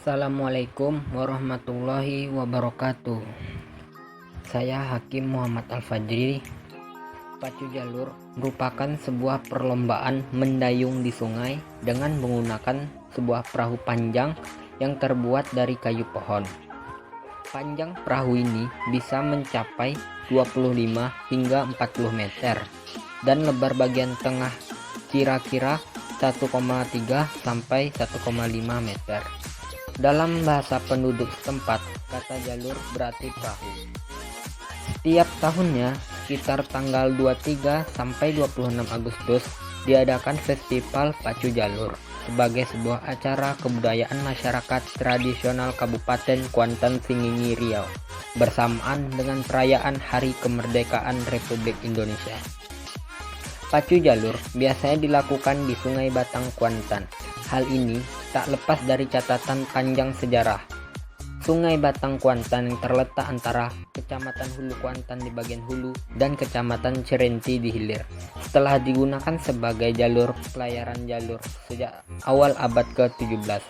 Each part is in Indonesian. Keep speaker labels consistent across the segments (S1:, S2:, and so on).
S1: Assalamualaikum warahmatullahi wabarakatuh. Saya Hakim Muhammad Al-Fajri. Pacu jalur merupakan sebuah perlombaan mendayung di sungai dengan menggunakan sebuah perahu panjang yang terbuat dari kayu pohon. Panjang perahu ini bisa mencapai 25 hingga 40 meter dan lebar bagian tengah kira-kira 1,3 sampai 1,5 meter. Dalam bahasa penduduk setempat, kata jalur berarti perahu. Setiap tahunnya, sekitar tanggal 23 sampai 26 Agustus, diadakan Festival Pacu Jalur sebagai sebuah acara kebudayaan masyarakat tradisional Kabupaten Kuantan Singingi Riau bersamaan dengan perayaan Hari Kemerdekaan Republik Indonesia. Pacu jalur biasanya dilakukan di Sungai Batang Kuantan. Hal ini tak lepas dari catatan panjang sejarah. Sungai Batang Kuantan yang terletak antara Kecamatan Hulu Kuantan di bagian hulu dan Kecamatan Cirenti di hilir, setelah digunakan sebagai jalur pelayaran jalur sejak awal abad ke-17.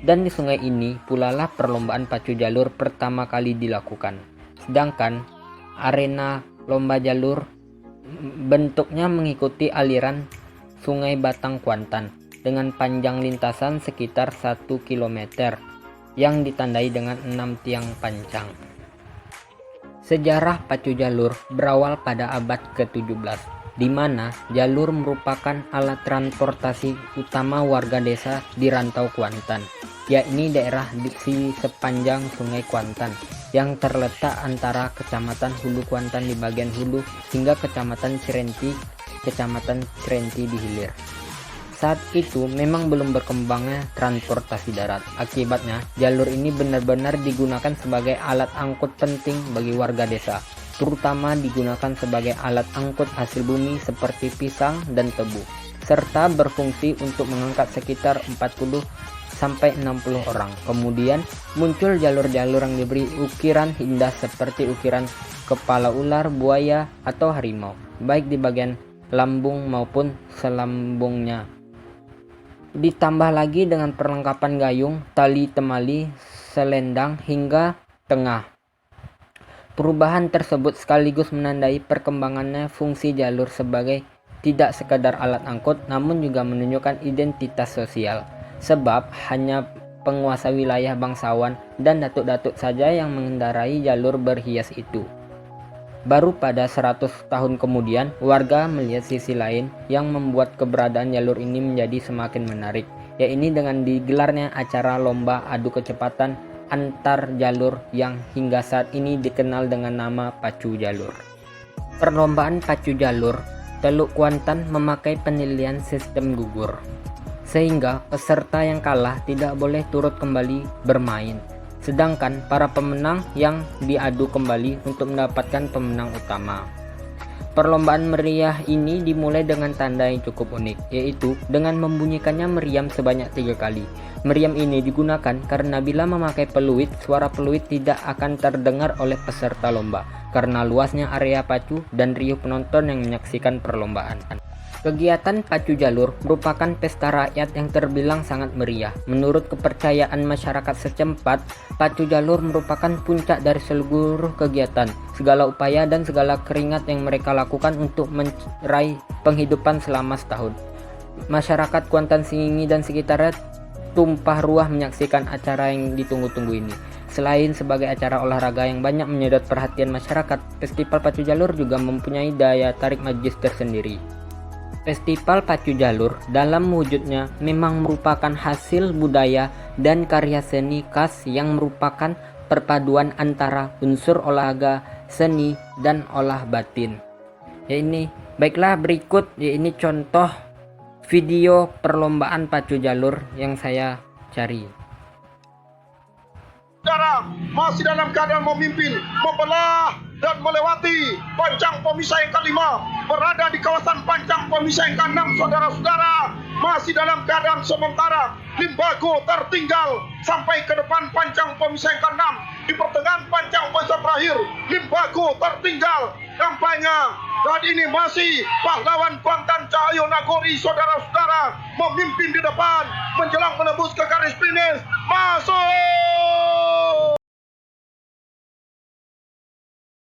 S1: Dan di sungai ini pula lah perlombaan pacu jalur pertama kali dilakukan. Sedangkan arena lomba jalur bentuknya mengikuti aliran Sungai Batang Kuantan dengan panjang lintasan sekitar 1 km yang ditandai dengan 6 tiang pancang. Sejarah pacu jalur berawal pada abad ke-17, di mana jalur merupakan alat transportasi utama warga desa di rantau Kuantan, yakni daerah di sepanjang Sungai Kuantan yang terletak antara Kecamatan Hulu Kuantan di bagian hulu hingga Kecamatan Cirenti di hilir. Saat itu memang belum berkembangnya transportasi darat. Akibatnya, jalur ini benar-benar digunakan sebagai alat angkut penting bagi warga desa, terutama digunakan sebagai alat angkut hasil bumi seperti pisang dan tebu, serta berfungsi untuk mengangkat sekitar 40 sampai 60 orang. Kemudian muncul jalur-jalur yang diberi ukiran indah seperti ukiran kepala ular, buaya, atau harimau, baik di bagian lambung maupun selambungnya. Ditambah lagi dengan perlengkapan gayung, tali temali, selendang, hingga tengah. Perubahan tersebut sekaligus menandai perkembangannya fungsi jalur sebagai tidak sekadar alat angkut, namun juga menunjukkan identitas sosial. Sebab hanya penguasa wilayah bangsawan dan datuk-datuk saja yang mengendarai jalur berhias itu. Baru pada 100 tahun kemudian, warga melihat sisi lain yang membuat keberadaan jalur ini menjadi semakin menarik, yaitu dengan digelarnya acara lomba adu kecepatan antar jalur yang hingga saat ini dikenal dengan nama pacu jalur. Perlombaan pacu jalur Teluk Kuantan memakai penilaian sistem gugur, sehingga peserta yang kalah tidak boleh turut kembali bermain. Sedangkan para pemenang yang diadu kembali untuk mendapatkan pemenang utama. Perlombaan meriah ini dimulai dengan tanda yang cukup unik, yaitu dengan membunyikannya meriam sebanyak 3 kali. Meriam ini digunakan karena bila memakai peluit, suara peluit tidak akan terdengar oleh peserta lomba karena luasnya area pacu dan riuh penonton yang menyaksikan perlombaan. Kegiatan pacu jalur merupakan pesta rakyat yang terbilang sangat meriah. Menurut kepercayaan masyarakat setempat, pacu jalur merupakan puncak dari seluruh kegiatan, segala upaya dan segala keringat yang mereka lakukan untuk meraih penghidupan selama setahun. Masyarakat Kuantan Singingi dan sekitarnya tumpah ruah menyaksikan acara yang ditunggu-tunggu ini. Selain sebagai acara olahraga yang banyak menyedot perhatian masyarakat, Festival Pacu Jalur juga mempunyai daya tarik magis tersendiri. Festival Pacu Jalur dalam wujudnya memang merupakan hasil budaya dan karya seni khas yang merupakan perpaduan antara unsur olahraga, seni, dan olah batin. Baiklah, berikut ini contoh video perlombaan pacu jalur yang saya cari.
S2: Saudara masih dalam keadaan memimpin, membelah dan melewati pancang pemisah yang kelima, berada di kawasan pancang pemisah yang keenam. Saudara-saudara masih dalam keadaan sementara, Limbago tertinggal sampai ke depan pancang pemisah yang keenam. Di pertengahan pancang pemisah terakhir, Limbago tertinggal. Nampaknya saat ini masih pahlawan Kuantan Cahayu Nagori, saudara-saudara, memimpin di depan menjelang menembus ke garis finish. Masuk